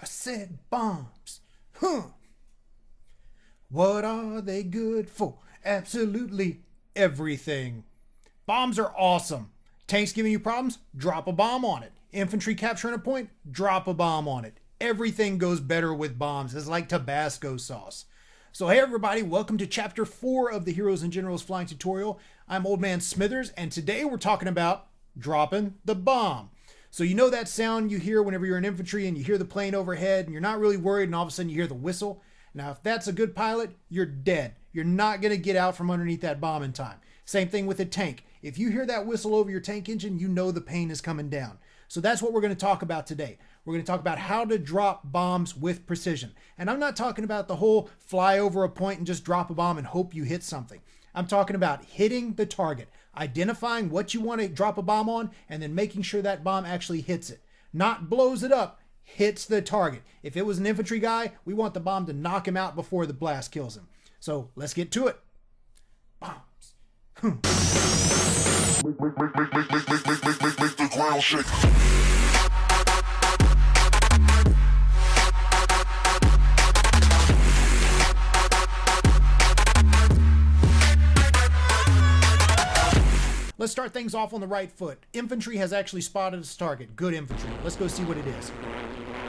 I said bombs. Huh. What are they good for? Absolutely everything. Bombs are awesome. Tanks giving you problems? Drop a bomb on it. Infantry capturing a point? Drop a bomb on it. Everything goes better with bombs. It's like Tabasco sauce. So hey everybody, welcome to chapter 4 of the Heroes and Generals Flying Tutorial. I'm Old Man Smithers, and today we're talking about dropping the bomb. So you know that sound you hear whenever you're in infantry and you hear the plane overhead and you're not really worried and all of a sudden you hear the whistle? Now if that's a good pilot, you're dead. You're not going to get out from underneath that bomb in time. Same thing with a tank. If you hear that whistle over your tank engine, you know the pain is coming down. So that's what we're going to talk about today. We're going to talk about how to drop bombs with precision. And I'm not talking about the whole fly over a point and just drop a bomb and hope you hit something. I'm talking about hitting the target, identifying what you want to drop a bomb on, and then making sure that bomb actually hits it. Not blows it up, hits the target. If it was an infantry guy, we want the bomb to knock him out before the blast kills him. So let's get to it. Bombs. Make the ground shake. Let's start things off on the right foot. Infantry has actually spotted its target. Good infantry. Let's go see what it is.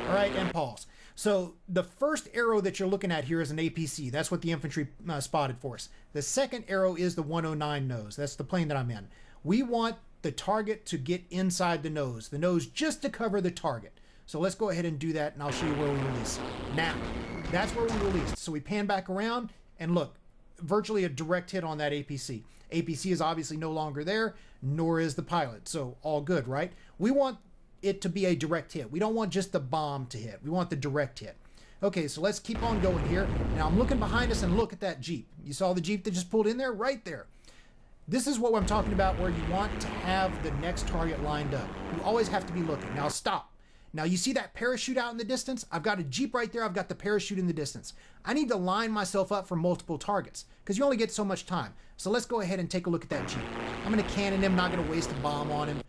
All right, and pause. So the first arrow that you're looking at here is an APC. That's what the infantry spotted for us. The second arrow is the 109 nose. That's the plane that I'm in. We want the target to get inside the nose just to cover the target. So let's go ahead and do that, and I'll show you where we release. Now, that's where we released. So we pan back around, and look, virtually a direct hit on that APC. APC is obviously no longer there, nor is the pilot. So all good, right? We want it to be a direct hit. We don't want just the bomb to hit. We want the direct hit. Okay, so let's keep on going here. Now I'm looking behind us and look at that Jeep. You saw the Jeep that just pulled in there? Right there. This is what I'm talking about, where you want to have the next target lined up. You always have to be looking. Now stop. Now you see that parachute out in the distance? I've got a Jeep right there. I've got the parachute in the distance. I need to line myself up for multiple targets because you only get so much time. So let's go ahead and take a look at that Jeep. I'm going to cannon him, not going to waste a bomb on him.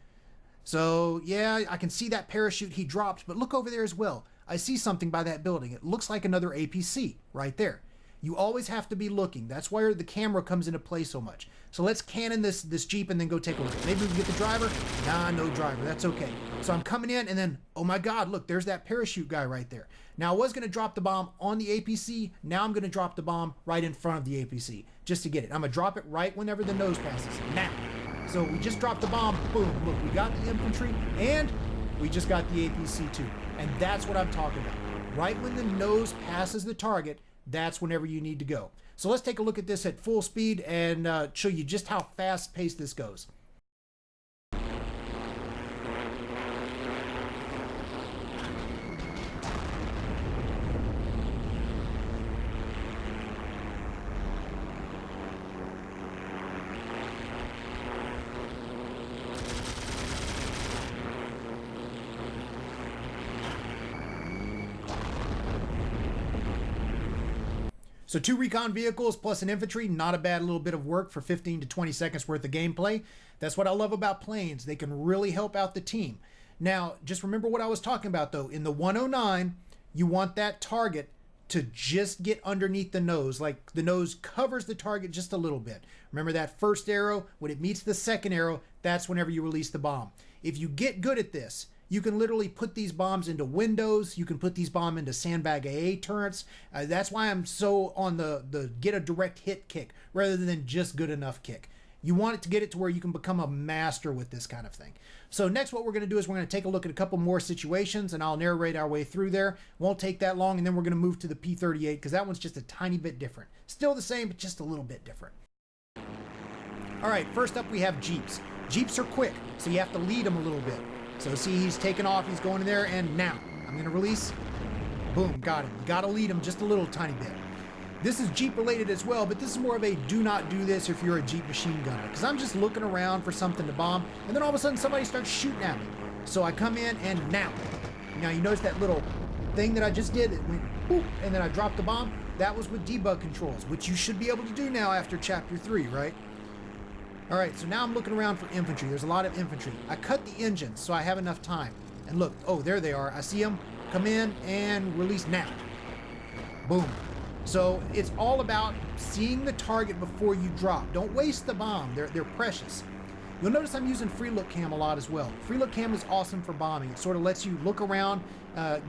So yeah, I can see that parachute he dropped, but look over there as well. I see something by that building. It looks like another APC right there. You always have to be looking. That's where the camera comes into play so much. So let's cannon this Jeep and then go take a look. Maybe we can get the driver. Nah, no driver. That's okay. So I'm coming in and then, oh my God, look, there's that parachute guy right there. Now I was going to drop the bomb on the APC. Now I'm going to drop the bomb right in front of the APC just to get it. I'm going to drop it right whenever the nose passes. Now. So we just dropped the bomb. Boom. Look, we got the infantry and we just got the APC too. And that's what I'm talking about. Right when the nose passes the target, that's whenever you need to go. So let's take a look at this at full speed and show you just how fast paced this goes. So 2 recon vehicles plus an infantry, not a bad little bit of work for 15 to 20 seconds worth of gameplay. That's what I love about planes. They can really help out the team. Now, just remember what I was talking about though. In the 109, you want that target to just get underneath the nose, like the nose covers the target just a little bit. Remember that first arrow, when it meets the second arrow, that's whenever you release the bomb. If you get good at this, you can literally put these bombs into windows. You can put these bombs into sandbag AA turrets. That's why I'm so on the get a direct hit kick rather than just good enough kick. You want it to get it to where you can become a master with this kind of thing. So next what we're going to do is we're going to take a look at a couple more situations and I'll narrate our way through there. Won't take that long, and then we're going to move to the P-38 because that one's just a tiny bit different. Still the same, but just a little bit different. All right, first up we have Jeeps. Jeeps are quick, so you have to lead them a little bit. So see, he's taking off, he's going in there, and now I'm going to release. Boom, got him. You got to lead him just a little tiny bit. This is Jeep related as well, but this is more of a do not do this if you're a Jeep machine gunner, because I'm just looking around for something to bomb, and then all of a sudden somebody starts shooting at me. So I come in, and now you notice that little thing that I just did? It went boop, and then I dropped the bomb. That was with debug controls, which you should be able to do now after chapter 3, right? All right, so now I'm looking around for infantry. There's a lot of infantry. I cut the engines so I have enough time. And look, oh, there they are. I see them. come in and release now. Boom. So it's all about seeing the target before you drop. Don't waste the bomb. They're precious. You'll notice I'm using free look cam a lot as well. Free look cam is awesome for bombing. It sort of lets you look around,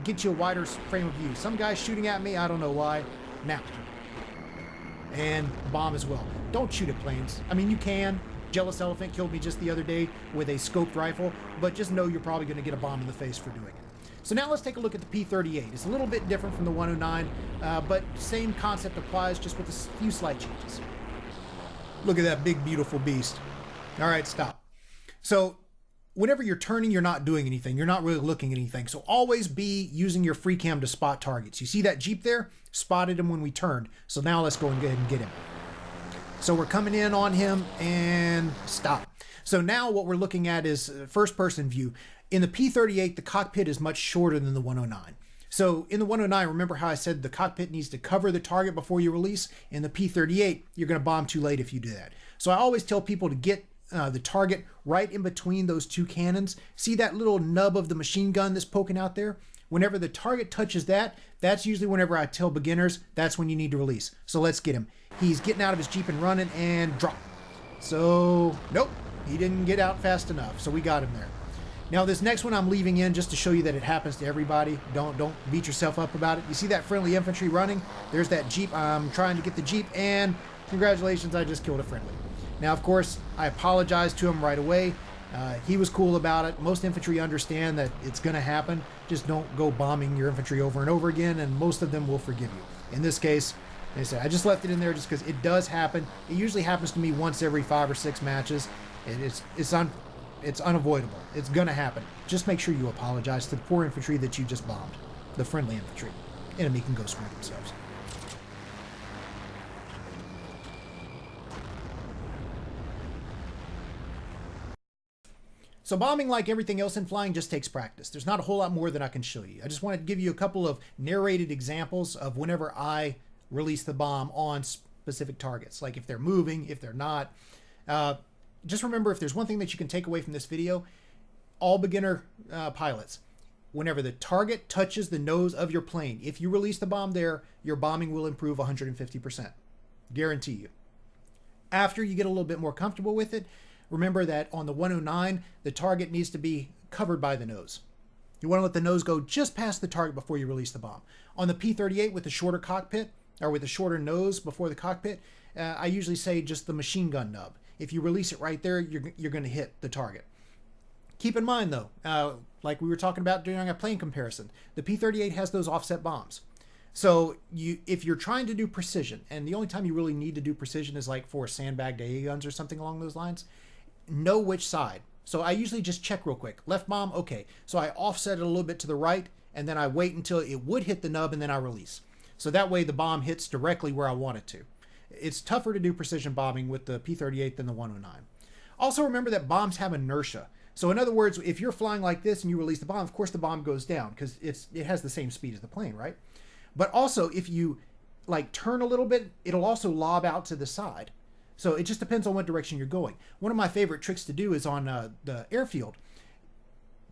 get you a wider frame of view. Some guy's shooting at me, I don't know why. Now. And bomb as well. Don't shoot at planes. I mean, you can. Jealous Elephant killed me just the other day with a scoped rifle, but just know you're probably going to get a bomb in the face for doing it. So now let's take a look at the P38. It's a little bit different from the 109, but same concept applies, just with a few slight changes. Look at that big, beautiful beast. All right, stop. So whenever you're turning, you're not doing anything. You're not really looking at anything. So always be using your free cam to spot targets. You see that Jeep there? Spotted him when we turned. So now let's go and go ahead and get him. So we're coming in on him and stop. So now what we're looking at is first person view. In the P38, the cockpit is much shorter than the 109. So in the 109, remember how I said the cockpit needs to cover the target before you release? In the P38, you're going to bomb too late if you do that. So I always tell people to get the target right in between those two cannons. See that little nub of the machine gun that's poking out there? Whenever the target touches that, that's usually whenever I tell beginners, that's when you need to release. So let's get him. He's getting out of his Jeep and running and drop. So, nope, he didn't get out fast enough. So we got him there. Now this next one I'm leaving in just to show you that it happens to everybody. Don't beat yourself up about it. You see that friendly infantry running? There's that Jeep. I'm trying to get the Jeep and congratulations, I just killed a friendly. Now, of course, I apologized to him right away. He was cool about it. Most infantry understand that it's going to happen. Just don't go bombing your infantry over and over again, and most of them will forgive you. In this case, like I said, I just left it in there just because it does happen. It usually happens to me once every 5 or 6 matches. It's unavoidable. It's going to happen. Just make sure you apologize to the poor infantry that you just bombed. The friendly infantry. Enemy can go screw themselves. So bombing, like everything else in flying, just takes practice. There's not a whole lot more that I can show you. I just wanted to give you a couple of narrated examples of whenever I release the bomb on specific targets. Like if they're moving, if they're not. Just remember, if there's one thing that you can take away from this video, all beginner pilots, whenever the target touches the nose of your plane, if you release the bomb there, your bombing will improve 150%. Guarantee you. After you get a little bit more comfortable with it, remember that on the 109, the target needs to be covered by the nose. You want to let the nose go just past the target before you release the bomb. On the P38 with the shorter cockpit, or with a shorter nose before the cockpit, I usually say just the machine gun nub. If you release it right there, you're going to hit the target. Keep in mind though, like we were talking about during a plane comparison, the P38 has those offset bombs. So if you're trying to do precision, and the only time you really need to do precision is like for sandbagged AA guns or something along those lines, know which side. So I usually just check real quick. Left bomb, okay. So I offset it a little bit to the right, and then I wait until it would hit the nub, and then I release. So that way the bomb hits directly where I want it to. It's tougher to do precision bombing with the P38 than the 109. Also remember that bombs have inertia. So in other words, if you're flying like this and you release the bomb, of course the bomb goes down because it has the same speed as the plane, right? But also if you like turn a little bit, it'll also lob out to the side. So it just depends on what direction you're going. One of my favorite tricks to do is on the airfield.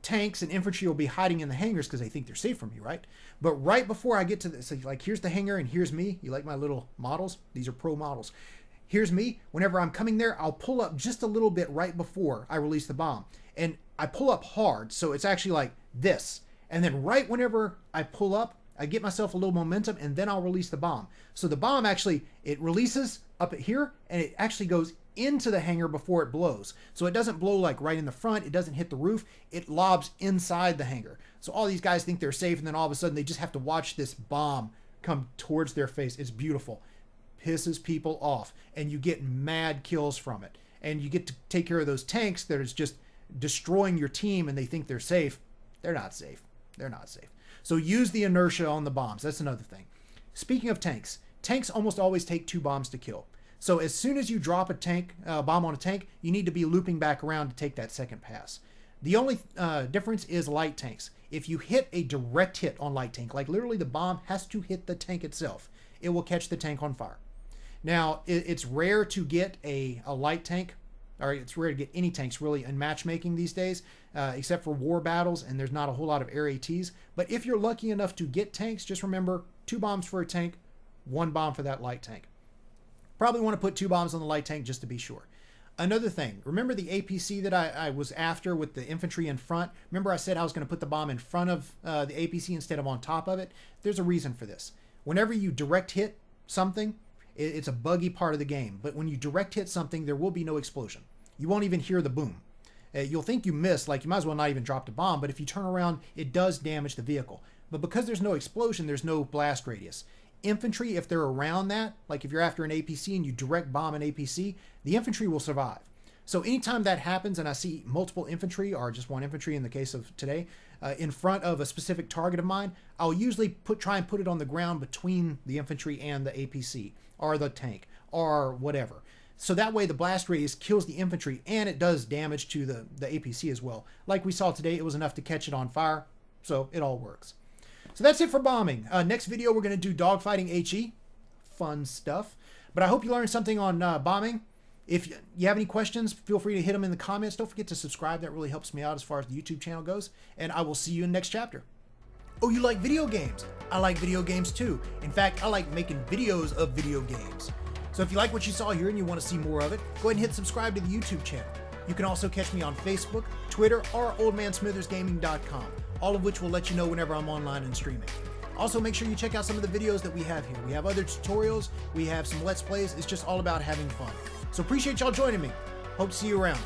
Tanks and infantry will be hiding in the hangars because they think they're safe from me, right? But right before I get to this, like here's the hangar and here's me. You like my little models? These are pro models. Here's me. Whenever I'm coming there, I'll pull up just a little bit right before I release the bomb. And I pull up hard, so it's actually like this. And then right whenever I pull up, I get myself a little momentum and then I'll release the bomb. So the bomb actually, it releases up at here and it actually goes into the hangar before it blows. So it doesn't blow like right in the front. It doesn't hit the roof. It lobs inside the hangar. So all these guys think they're safe and then all of a sudden they just have to watch this bomb come towards their face. It's beautiful. Pisses people off and you get mad kills from it. And you get to take care of those tanks that is just destroying your team and they think they're safe. They're not safe. They're not safe. So use the inertia on the bombs. That's another thing. Speaking of tanks, tanks almost always take 2 bombs to kill. So as soon as you drop a bomb on a tank, you need to be looping back around to take that second pass. The only difference is light tanks. If you hit a direct hit on light tank, like literally the bomb has to hit the tank itself, it will catch the tank on fire. Now, it's rare to get a light tank All right, it's rare to get any tanks really in matchmaking these days, except for war battles, and there's not a whole lot of air ATs. But if you're lucky enough to get tanks, just remember 2 bombs for a tank, 1 bomb for that light tank. Probably want to put 2 bombs on the light tank just to be sure. Another thing, remember the APC that I was after with the infantry in front? Remember I said I was going to put the bomb in front of the APC instead of on top of it? There's a reason for this. Whenever you direct hit something, it's a buggy part of the game, but when you direct hit something, there will be no explosion. You won't even hear the boom. You'll think you missed, like you might as well not even drop the bomb, but if you turn around, it does damage the vehicle. But because there's no explosion, there's no blast radius. Infantry, if they're around that, like if you're after an APC and you direct bomb an APC, the infantry will survive. So anytime that happens and I see multiple infantry, or just 1 infantry in the case of today, in front of a specific target of mine, I'll usually try and put it on the ground between the infantry and the APC, or the tank, or whatever. So that way the blast radius kills the infantry and it does damage to the APC as well. Like we saw today, it was enough to catch it on fire, so it all works. So that's it for bombing. Next video, we're going to do dogfighting HE. Fun stuff. But I hope you learned something on bombing. If you have any questions, feel free to hit them in the comments. Don't forget to subscribe. That really helps me out as far as the YouTube channel goes. And I will see you in the next chapter. Oh, you like video games? I like video games too. In fact, I like making videos of video games. So if you like what you saw here and you want to see more of it, go ahead and hit subscribe to the YouTube channel. You can also catch me on Facebook, Twitter, or oldmansmithersgaming.com, all of which will let you know whenever I'm online and streaming. Also, make sure you check out some of the videos that we have here. We have other tutorials, we have some Let's Plays. It's just all about having fun. So appreciate y'all joining me. Hope to see you around.